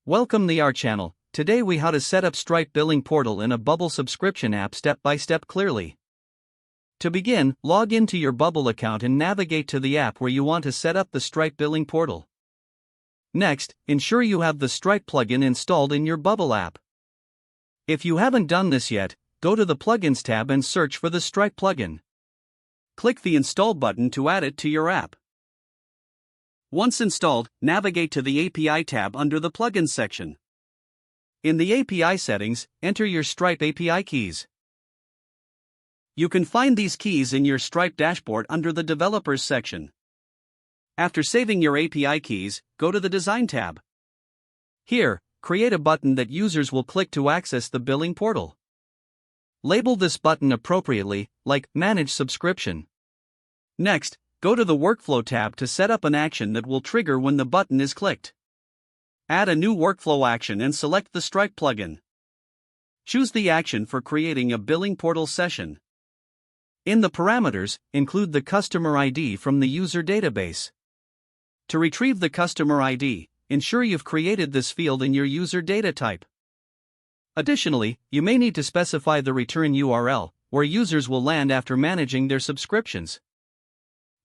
Welcome to our channel. Today we how to set up Stripe billing portal in a Bubble subscription app step by step clearly. To begin, log into your Bubble account and navigate to the app where you want to set up the Stripe billing portal. Next, ensure you have the Stripe plugin installed in your Bubble app. If you haven't done this yet, go to the Plugins tab and search for the Stripe plugin. Click the Install button to add it to your app. Once installed, navigate to the API tab under the Plugins section. In the API settings, enter your Stripe API keys. You can find these keys in your Stripe dashboard under the Developers section. After saving your API keys, go to the Design tab. Here, create a button that users will click to access the billing portal. Label this button appropriately, like Manage Subscription. Next, go to the Workflow tab to set up an action that will trigger when the button is clicked. Add a new workflow action and select the Stripe plugin. Choose the action for creating a billing portal session. In the parameters, include the customer ID from the user database. To retrieve the customer ID, ensure you've created this field in your user data type. Additionally, you may need to specify the return URL, where users will land after managing their subscriptions.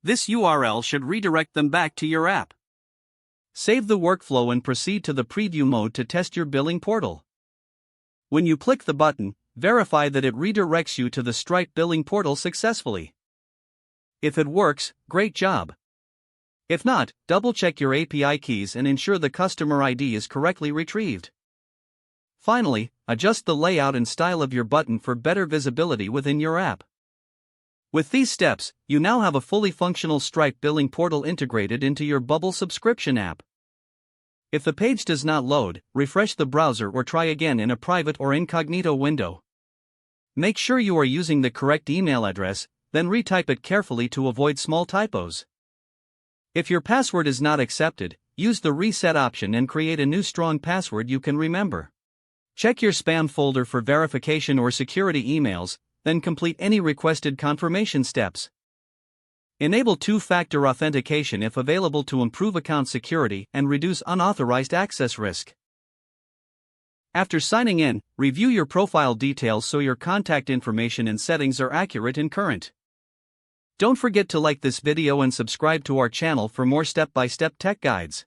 This URL should redirect them back to your app. Save the workflow and proceed to the preview mode to test your billing portal. When you click the button, verify that it redirects you to the Stripe billing portal successfully. If it works, great job. If not, double-check your API keys and ensure the customer ID is correctly retrieved. Finally, adjust the layout and style of your button for better visibility within your app. With these steps, you now have a fully functional Stripe billing portal integrated into your Bubble subscription app. If the page does not load, refresh the browser or try again in a private or incognito window. Make sure you are using the correct email address, then retype it carefully to avoid small typos. If your password is not accepted, use the reset option and create a new strong password you can remember. Check your spam folder for verification or security emails, then complete any requested confirmation steps. Enable two-factor authentication if available to improve account security and reduce unauthorized access risk. After signing in, review your profile details so your contact information and settings are accurate and current. Don't forget to like this video and subscribe to our channel for more step-by-step tech guides.